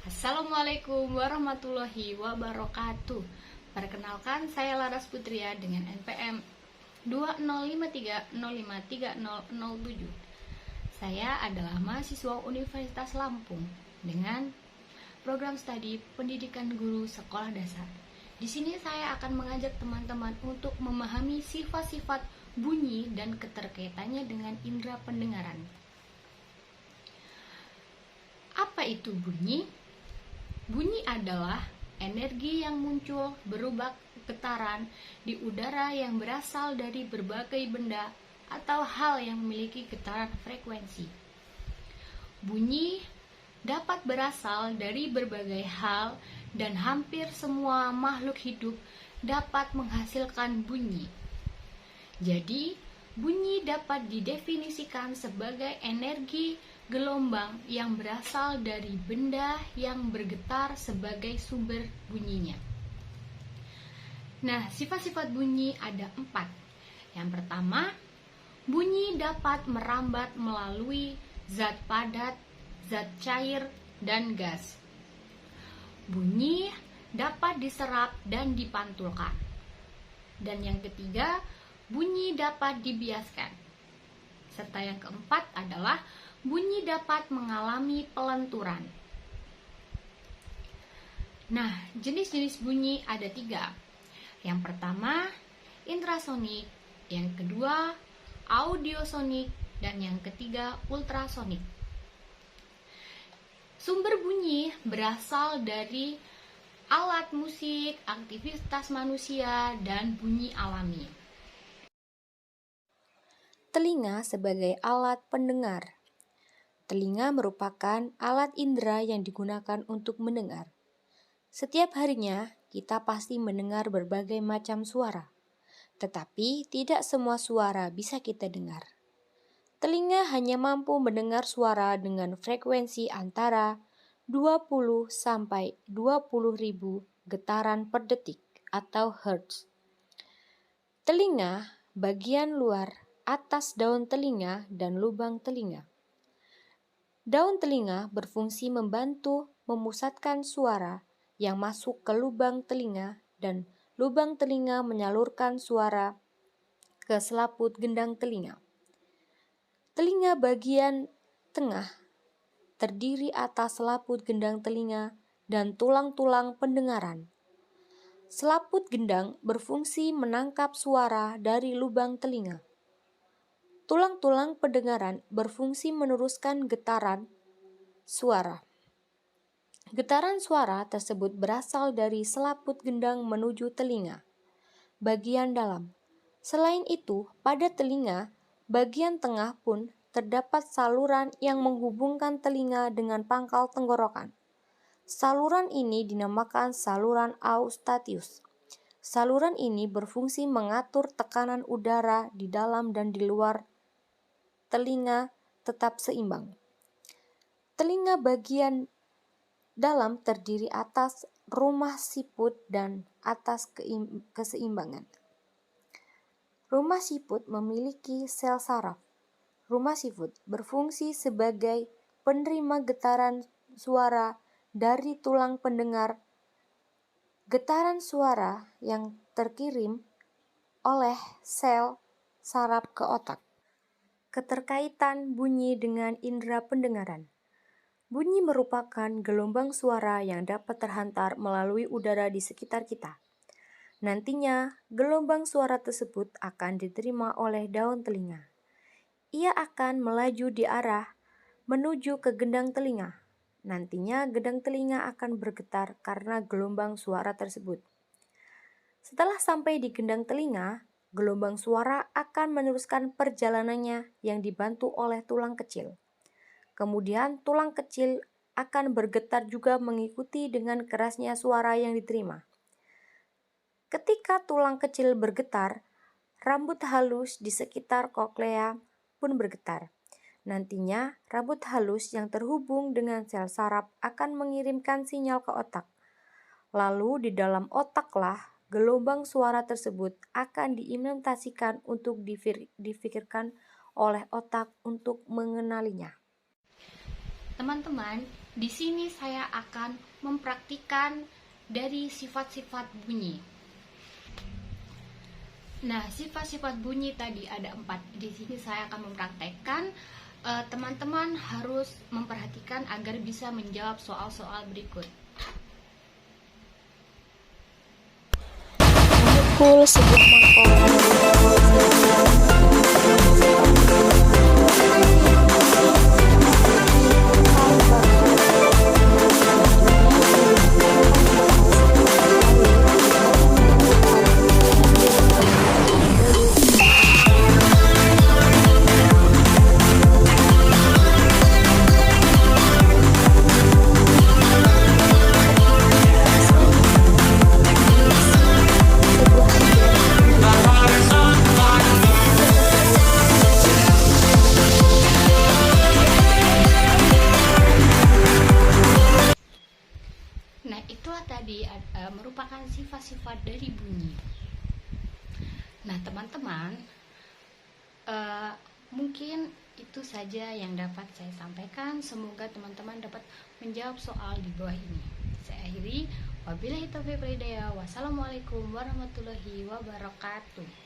Assalamualaikum warahmatullahi wabarakatuh. Perkenalkan, saya Laras Putria dengan NPM 2053053007. Saya adalah mahasiswa Universitas Lampung dengan program studi Pendidikan Guru Sekolah Dasar. Di sini saya akan mengajak teman-teman untuk memahami sifat-sifat bunyi dan keterkaitannya dengan indera pendengaran. Apa itu bunyi? Bunyi adalah energi yang muncul berubah getaran di udara yang berasal dari berbagai benda atau hal yang memiliki getaran frekuensi. Bunyi dapat berasal dari berbagai hal dan hampir semua makhluk hidup dapat menghasilkan bunyi. Jadi, bunyi dapat didefinisikan sebagai energi gelombang yang berasal dari benda yang bergetar sebagai sumber bunyinya. Nah, sifat-sifat bunyi ada 4. Yang pertama, bunyi dapat merambat melalui zat padat, zat cair, dan gas. Bunyi dapat diserap dan dipantulkan. Dan yang ketiga, bunyi dapat dibiaskan. Serta yang keempat adalah bunyi dapat mengalami pelenturan. Nah, jenis-jenis bunyi ada 3. Yang pertama, intrasonik. Yang kedua, audiosonik. Dan yang ketiga, ultrasonik. Sumber bunyi berasal dari alat musik, aktivitas manusia, dan bunyi alami. Telinga sebagai alat pendengar. Telinga merupakan alat indera yang digunakan untuk mendengar. Setiap harinya, kita pasti mendengar berbagai macam suara. Tetapi, tidak semua suara bisa kita dengar. Telinga hanya mampu mendengar suara dengan frekuensi antara 20 sampai 20.000 getaran per detik atau hertz. Telinga, bagian luar, atas daun telinga, dan lubang telinga. Daun telinga berfungsi membantu memusatkan suara yang masuk ke lubang telinga dan lubang telinga menyalurkan suara ke selaput gendang telinga. Telinga bagian tengah terdiri atas selaput gendang telinga dan tulang-tulang pendengaran. Selaput gendang berfungsi menangkap suara dari lubang telinga. Tulang-tulang pendengaran berfungsi meneruskan getaran suara. Getaran suara tersebut berasal dari selaput gendang menuju telinga, bagian dalam. Selain itu, pada telinga, bagian tengah pun terdapat saluran yang menghubungkan telinga dengan pangkal tenggorokan. Saluran ini dinamakan saluran Eustachius. Saluran ini berfungsi mengatur tekanan udara di dalam dan di luar telinga tetap seimbang. Telinga bagian dalam terdiri atas rumah siput dan atas keseimbangan. Rumah siput memiliki sel saraf. Rumah siput berfungsi sebagai penerima getaran suara dari tulang pendengar. Getaran suara yang terkirim oleh sel saraf ke otak. Keterkaitan bunyi dengan indera pendengaran. Bunyi merupakan gelombang suara yang dapat terhantar melalui udara di sekitar kita. Nantinya, gelombang suara tersebut akan diterima oleh daun telinga. Ia akan melaju di arah menuju ke gendang telinga. Nantinya, gendang telinga akan bergetar karena gelombang suara tersebut. Setelah sampai di gendang telinga, gelombang suara akan meneruskan perjalanannya yang dibantu oleh tulang kecil. Kemudian tulang kecil akan bergetar juga mengikuti dengan kerasnya suara yang diterima. Ketika tulang kecil bergetar, rambut halus di sekitar koklea pun bergetar. Nantinya, rambut halus yang terhubung dengan sel saraf akan mengirimkan sinyal ke otak. Lalu di dalam otaklah gelombang suara tersebut akan diimplementasikan untuk difikirkan oleh otak untuk mengenalinya. Teman-teman, di sini saya akan mempraktikkan dari sifat-sifat bunyi. Nah, sifat-sifat bunyi tadi ada 4. Di sini saya akan mempraktekkan. Teman-teman harus memperhatikan agar bisa menjawab soal-soal berikut. Memukul sebuah mangkok. Nah, itulah tadi merupakan sifat-sifat dari bunyi. Nah, teman-teman, mungkin itu saja yang dapat saya sampaikan. Semoga teman-teman dapat menjawab soal di bawah ini. Saya akhiri. Wabillahi taufiq wal hidayah. Wassalamualaikum warahmatullahi wabarakatuh.